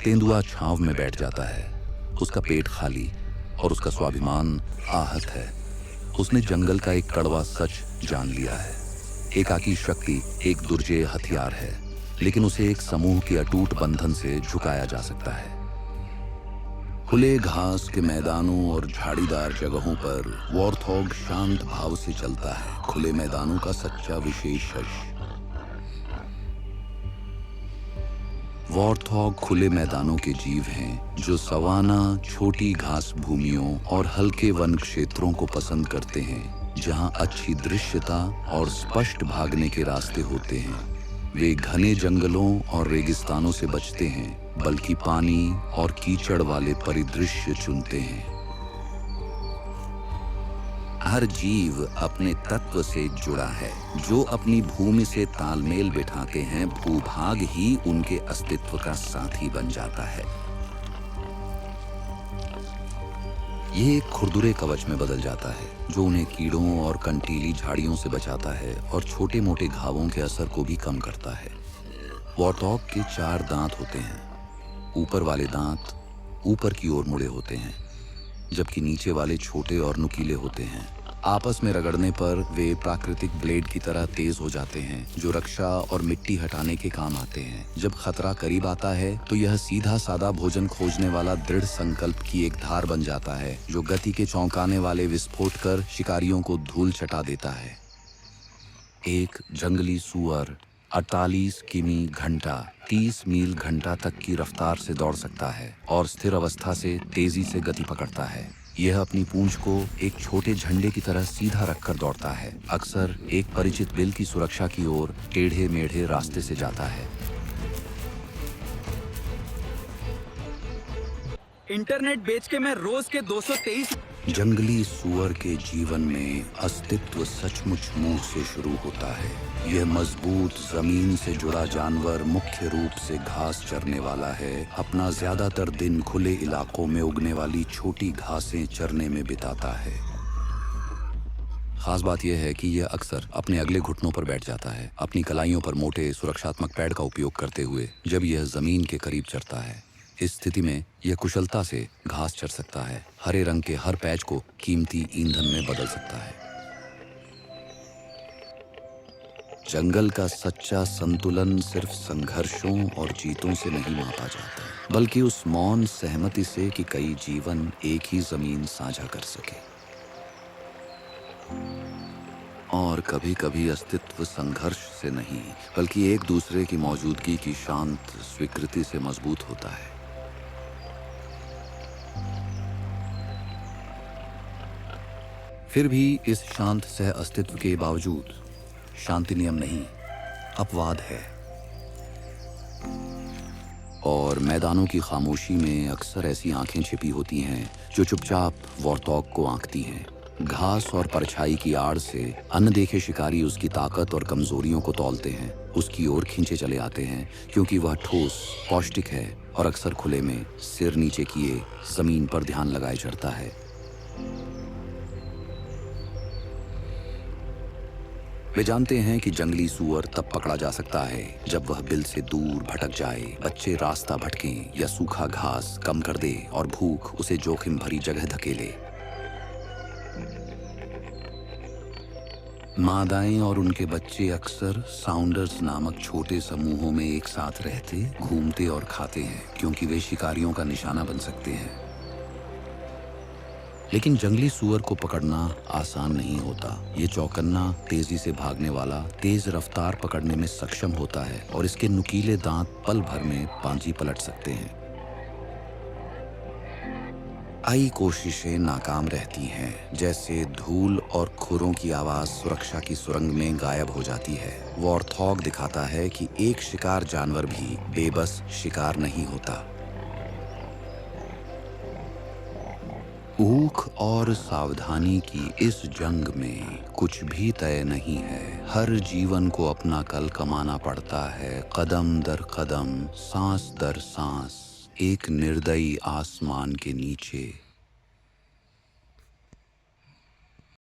तेंदुआ छांव में बैठ जाता है। उसका पेट खाली और उसका स्वाभिमान आहत है। उसने जंगल का एक कड़वा सच जान लिया है। एकाकी शक्ति एक दुर्जेय हथियार है, लेकिन उसे एक समूह के अटूट बंधन से झुकाया जा सकता है। खुले घास के मैदानों और झाड़ीदार जगहों पर वॉर्थॉग शांत भाव से चलता है। खुले मैदानों का सच्चा विशेषश। वॉर्थॉग खुले मैदानों के जीव हैं जो सवाना, छोटी घास भूमियों और हल्के वन क्षेत्रों को पसंद करते हैं, जहां अच्छी दृश्यता और स्पष्ट भागने के रास्ते होते हैं। वे घने जंगलों और रेगिस्तानों से बचते हैं, बल्कि पानी और कीचड़ वाले परिदृश्य चुनते हैं। हर जीव अपने तत्व से जुड़ा है। जो अपनी भूमि से तालमेल बिठाते हैं, भूभाग ही उनके अस्तित्व का साथी बन जाता है। ये एक खुरदुरे कवच में बदल जाता है, जो उन्हें कीड़ों और कंटीली झाड़ियों से बचाता है और छोटे मोटे घावों के असर को भी कम करता है। वॉर्थॉग के 4 दांत होते हैं। ऊपर वाले दांत ऊपर की ओर मुड़े होते हैं, जबकि नीचे वाले छोटे और नुकीले होते हैं। आपस में रगड़ने पर वे प्राकृतिक ब्लेड की तरह तेज हो जाते हैं, जो रक्षा और मिट्टी हटाने के काम आते हैं। जब खतरा करीब आता है तो यह सीधा साधा भोजन खोजने वाला दृढ़ संकल्प की एक धार बन जाता है, जो गति के चौंकाने वाले विस्फोट कर शिकारियों को धूल चटा देता है। एक जंगली सूअर 48 किमी घंटा 30 मील घंटा तक की रफ्तार से दौड़ सकता है और स्थिर अवस्था से तेजी से गति पकड़ता है। यह अपनी पूंछ को एक छोटे झंडे की तरह सीधा रखकर दौड़ता है, अक्सर एक परिचित बिल की सुरक्षा की ओर टेढ़े मेढ़े रास्ते से जाता है। इंटरनेट बेच के मैं रोज के 223। जंगली सूअर के जीवन में अस्तित्व सचमुच मुंह से शुरू होता है। यह मजबूत जमीन से जुड़ा जानवर मुख्य रूप से घास चरने वाला है। अपना ज्यादातर दिन खुले इलाकों में उगने वाली छोटी घासें चरने में बिताता है। खास बात यह है कि यह अक्सर अपने अगले घुटनों पर बैठ जाता है, अपनी कलाइयों पर मोटे सुरक्षात्मक पैड का उपयोग करते हुए, जब यह जमीन के करीब चरता है। इस स्थिति में यह कुशलता से घास चर सकता है, हरे रंग के हर पैच को कीमती ईंधन में बदल सकता है। जंगल का सच्चा संतुलन सिर्फ संघर्षों और जीतों से नहीं मापा जाता, बल्कि उस मौन सहमति से कि कई जीवन एक ही जमीन साझा कर सके। और कभी-कभी अस्तित्व संघर्ष से नहीं, बल्कि एक दूसरे की मौजूदगी की शांत स्वीकृति से मजबूत होता है। फिर भी इस शांत सह अस्तित्व के बावजूद शांति नियम नहीं, अपवाद है। और मैदानों की खामोशी में अक्सर ऐसी आंखें छिपी होती हैं जो चुपचाप वॉर्थॉग को आंकती हैं। घास और परछाई की आड़ से अनदेखे शिकारी उसकी ताकत और कमजोरियों को तौलते हैं, उसकी ओर खींचे चले आते हैं, क्योंकि वह ठोस, पौष्टिक है और अक्सर खुले में सिर नीचे किए जमीन पर ध्यान लगाए चढ़ता है। वे जानते हैं कि जंगली सूअर तब पकड़ा जा सकता है जब वह बिल से दूर भटक जाए, बच्चे रास्ता भटकें या सूखा घास कम कर दे और भूख उसे जोखिम भरी जगह धकेले। मादाएं और उनके बच्चे अक्सर साउंडर्स नामक छोटे समूहों में एक साथ रहते, घूमते और खाते हैं, क्योंकि वे शिकारियों का निशाना बन सकते हैं। लेकिन जंगली सूअर को पकड़ना आसान नहीं होता। ये चौकन्ना, तेजी से भागने वाला, तेज रफ्तार पकड़ने में सक्षम होता है और इसके नुकीले दांत पल भर में पांजी पलट सकते हैं। कई कोशिशें नाकाम रहती हैं, जैसे धूल और खुरों की आवाज सुरक्षा की सुरंग में गायब हो जाती है। वॉर्थॉग दिखाता है कि एक शिकार जानवर भी बेबस शिकार नहीं होता। ऊख और सावधानी की इस जंग में कुछ भी तय नहीं है। हर जीवन को अपना कल कमाना पड़ता है, कदम दर कदम, सांस दर सांस, एक निर्दयी आसमान के नीचे।